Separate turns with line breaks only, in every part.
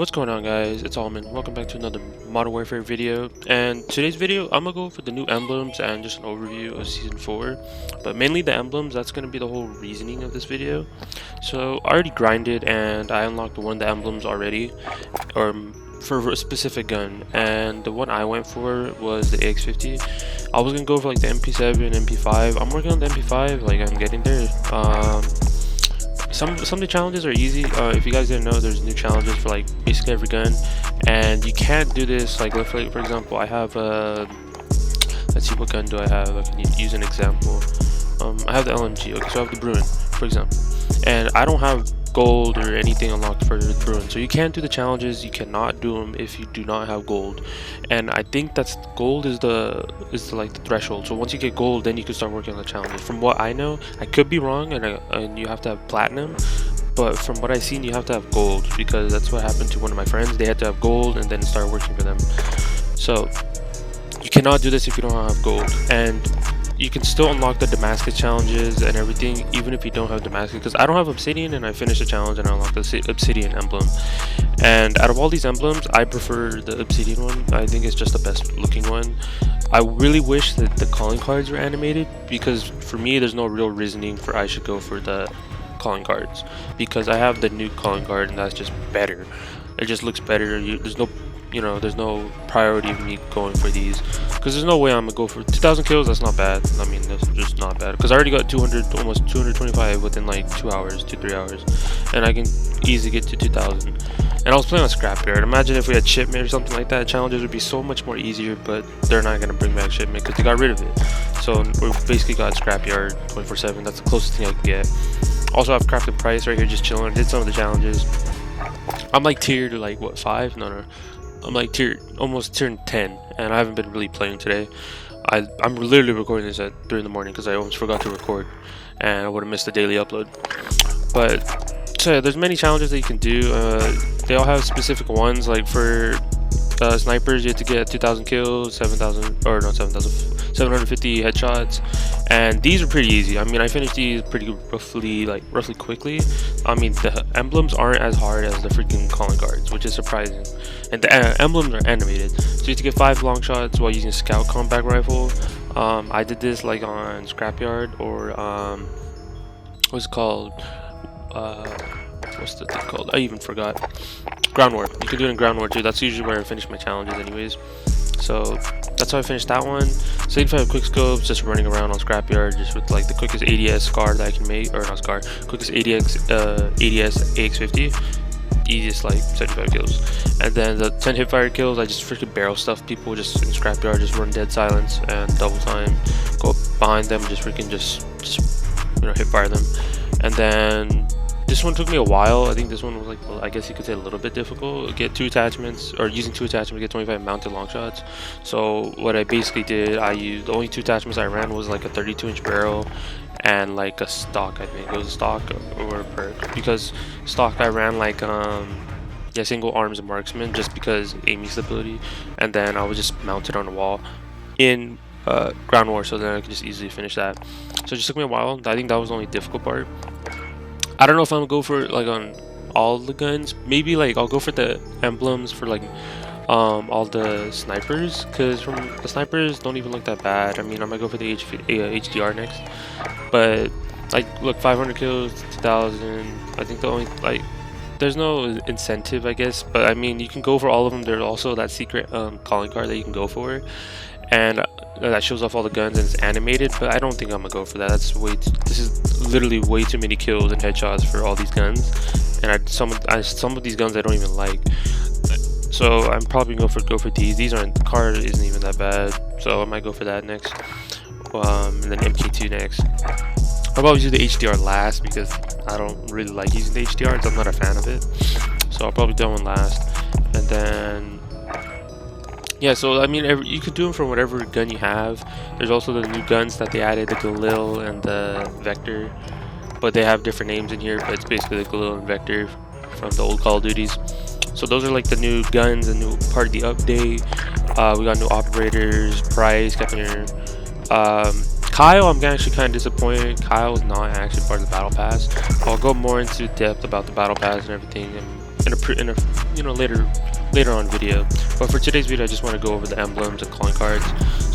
What's going on, guys? It's Almond. Welcome back to another Modern Warfare video. And today's video, I'm gonna go for the new emblems and just an overview of Season 4. But mainly the emblems, that's gonna be the whole reasoning of this video. So I already grinded and I unlocked one of the emblems already, or for a specific gun. And the one I went for was the AX-50. I was gonna go for like the MP7, MP5. I'm working on the MP5, like I'm getting there. Some of the challenges are easy. If you guys didn't know, there's new challenges for like basically every gun, and you can't do this like for example, I have let's see, what gun do I have? I can use an example. I have the LMG. Okay, so I have the Bruin, for example, and I don't have gold or anything unlocked for the Bruin, so you can't do the challenges. You cannot do them if you do not have gold, and I think that's gold is the like the threshold. So once you get gold, then you can start working on the challenges. From what I know, I could be wrong, and you have to have platinum, but from what I've seen, you have to have gold, because that's what happened to one of my friends. They had to have gold and then start working for them. So you cannot do this if you don't have gold, and you can still unlock the Damascus challenges and everything even if you don't have Damascus, because I don't have Obsidian and I finished the challenge and I unlocked the Obsidian emblem. And out of all these emblems, I prefer the Obsidian one. I think it's just the best looking one. I really wish that the calling cards were animated, because for me there's no real reasoning for I should go for the calling cards, because I have the new calling card and that's just better. It just looks better. There's no priority of me going for these, because there's no way I'm gonna go for 2,000 kills. That's not bad. I mean, that's just not bad, because I already got 200, almost 225 within like 2 hours, 2-3 hours, and I can easily get to 2,000. And I was playing on Scrapyard. Imagine if we had Shipment or something like that. Challenges would be so much more easier, but they're not gonna bring back Shipment because they got rid of it. So we basically got Scrapyard 24/7. That's the closest thing I can get. Also, I've crafted Price right here, just chilling. Did some of the challenges. I'm like tiered to like what, 5? No. I'm like almost tier 10, and I haven't been really playing today. I'm literally recording this at 3 in the morning because I almost forgot to record, and I would have missed the daily upload. But so yeah, there's many challenges that you can do. They all have specific ones. Like for snipers, you have to get 2,000 kills, 750 headshots, and these are pretty easy. I mean, I finished these pretty roughly quickly. I mean, the emblems aren't as hard as the freaking calling cards, which is surprising. And the emblems are animated, so you have to get 5 long shots while using a scout compact rifle. I did this like on Scrapyard, or what's it called? What's the thing called? I even forgot. Ground War. You can do it in Ground War too. That's usually where I finish my challenges anyways. So that's how I finished that one. 75 quick scopes, just running around on Scrapyard, just with like the quickest ADS scar that I can make, or not scar, quickest ADS AX-50. Easiest like 75 kills. And then the 10 hipfire kills, I just freaking barrel stuff people just in Scrapyard, just run dead silence and double time, go behind them, just freaking just hipfire them. And then this one took me a while. I think this one was like, well, I guess you could say a little bit difficult. Get 2 attachments, or using 2 attachments to get 25 mounted long shots. So what I basically did, I used the only 2 attachments I ran was like a 32-inch barrel and like a stock. I think it was a stock or a perk, because stock I ran like single arms and marksman, just because aiming stability, and then I was just mounted on the wall in Ground War, so then I could just easily finish that. So it just took me a while. I think that was the only difficult part. I don't know if I'm gonna go for like on all the guns. Maybe like I'll go for the emblems for like all the snipers, because from the snipers don't even look that bad. I mean, I might go for the HDR next, but like look, 500 kills, 2,000. I think the only like there's no incentive, I guess, but I mean you can go for all of them. There's also that secret calling card that you can go for, and that shows off all the guns and it's animated, but I don't think I'm gonna go for that. This is literally way too many kills and headshots for all these guns, and some of these guns I don't even like. So I'm probably gonna go for these. The card isn't even that bad, so I might go for that next. And then MK2 next. I'll probably do the HDR last, because I don't really like using the HDR, so I'm not a fan of it. So I'll probably do that one last, and then yeah, so I mean, you could do them from whatever gun you have. There's also the new guns that they added, the Galil and the Vector, but they have different names in here, but it's basically the Galil and Vector from the old Call of Duties. So those are like the new guns, the new part of the update. We got new operators, Price, Captain. Kyle, I'm actually kind of disappointed. Kyle is not actually part of the Battle Pass. I'll go more into depth about the Battle Pass and everything in a later on video. But for today's video, I just want to go over the emblems and calling cards.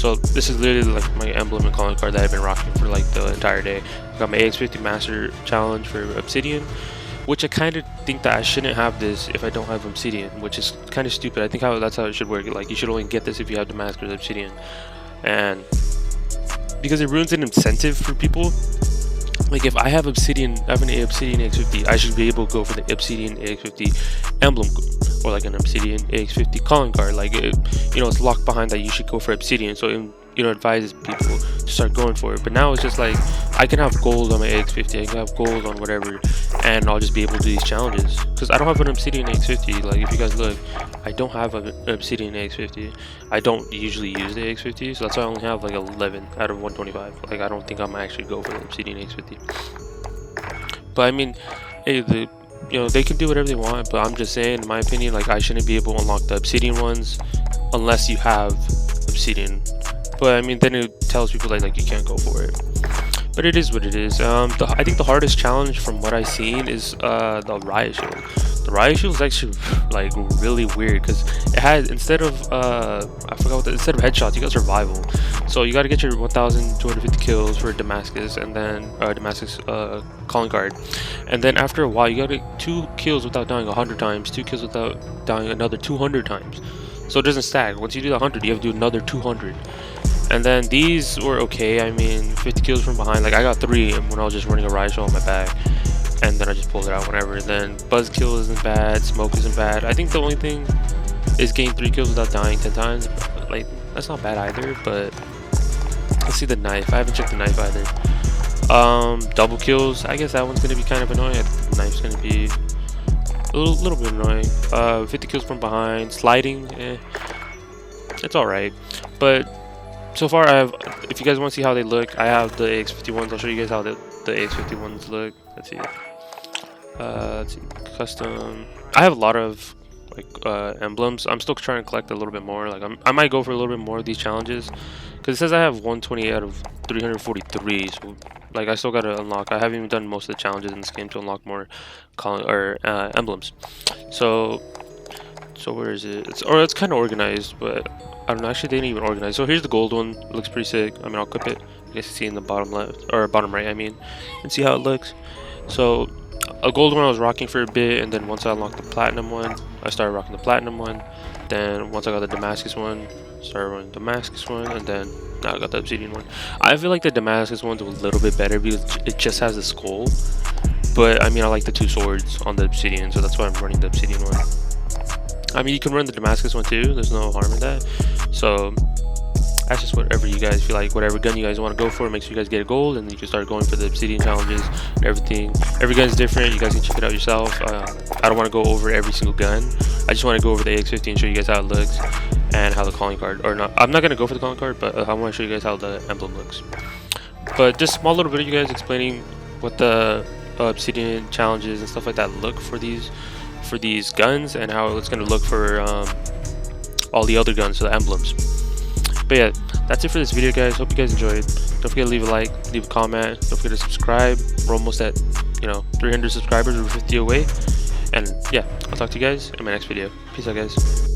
So this is literally like my emblem and calling card that I've been rocking for like the entire day. I got my AX-50 Master Challenge for Obsidian, which I kind of think that I shouldn't have this if I don't have Obsidian, which is kind of stupid. I think that's how it should work. Like, you should only get this if you have Damascus Obsidian, and because it ruins an incentive for people. Like, if I have Obsidian, I have an Obsidian AX-50, I should be able to go for the Obsidian AX-50 emblem, or like an Obsidian AX-50 calling card. Like, it's locked behind that you should go for Obsidian, so it advises people to start going for it. But now it's just like, I can have gold on my AX-50, I can have gold on whatever, and I'll just be able to do these challenges. Because I don't have an Obsidian AX-50. Like, if you guys look, I don't have an Obsidian AX-50. I don't usually use the AX-50, so that's why I only have like 11 out of 125. Like, I don't think I'm actually go for the Obsidian AX-50. But I mean, hey, they can do whatever they want, but I'm just saying, in my opinion, like, I shouldn't be able to unlock the Obsidian ones unless you have Obsidian. But I mean, then it tells people like you can't go for it. But it is what it is. I think the hardest challenge from what I've seen is the riot shield. The riot shield is actually like really weird, because it has, instead of instead of headshots, you got survival. So you got to get your 1,250 kills for Damascus, and then Damascus calling card, and then after a while you got to get 2 kills without dying 100 times, 2 kills without dying another 200 times. So it doesn't stack. Once you do the 100, you have to do another 200. And then these were okay. I mean, 50 kills from behind. Like, I got 3 when I was just running a riot shield on my back, and then I just pulled it out whenever. Then buzzkill isn't bad, smoke isn't bad. I think the only thing is getting 3 kills without dying 10 times. Like, that's not bad either. But let's see the knife. I haven't checked the knife either. Double kills. I guess that one's gonna be kind of annoying. The knife's gonna be a little bit annoying. 50 kills from behind, sliding. It's all right, but. So far, if you guys want to see how they look, I have the AX-50 ones. I'll show you guys how the AX-50 ones look. Let's see. Let's see. Custom. I have a lot of like emblems. I'm still trying to collect a little bit more. Like, I might go for a little bit more of these challenges, because it says I have 120 out of 343. So like, I still got to unlock. I haven't even done most of the challenges in this game to unlock more emblems. So where is it? It's kind of organized, but I don't know. Actually, they didn't even organize. So here's the gold one. It looks pretty sick. I mean, I'll clip it. You guys can see in the bottom left, or bottom right, I mean, and see how it looks. So a gold one I was rocking for a bit, and then once I unlocked the platinum one, I started rocking the platinum one. Then once I got the Damascus one, started running the Damascus one, and then now I got the Obsidian one. I feel like the Damascus one's a little bit better because it just has a skull. But I mean, I like the 2 swords on the Obsidian, so that's why I'm running the Obsidian one. I mean, you can run the Damascus one too. There's no harm in that. So that's just whatever you guys feel like. Whatever gun you guys want to go for, make sure you guys get a gold, and then you can start going for the Obsidian challenges and everything. Every gun's different. You guys can check it out yourself. I don't want to go over every single gun. I just want to go over the AX-50 and show you guys how it looks and how the calling card, or not. I'm not gonna go for the calling card, but I want to show you guys how the emblem looks. But just small little video, you guys, explaining what the Obsidian challenges and stuff like that look for these guns, and how it's going to look for all the other guns, so the emblems. But yeah, that's it for this video, guys. Hope you guys enjoyed. Don't forget to leave a like, leave a comment, don't forget to subscribe. We're almost at 300 subscribers. We're 50 away. And yeah, I'll talk to you guys in my next video. Peace out, guys.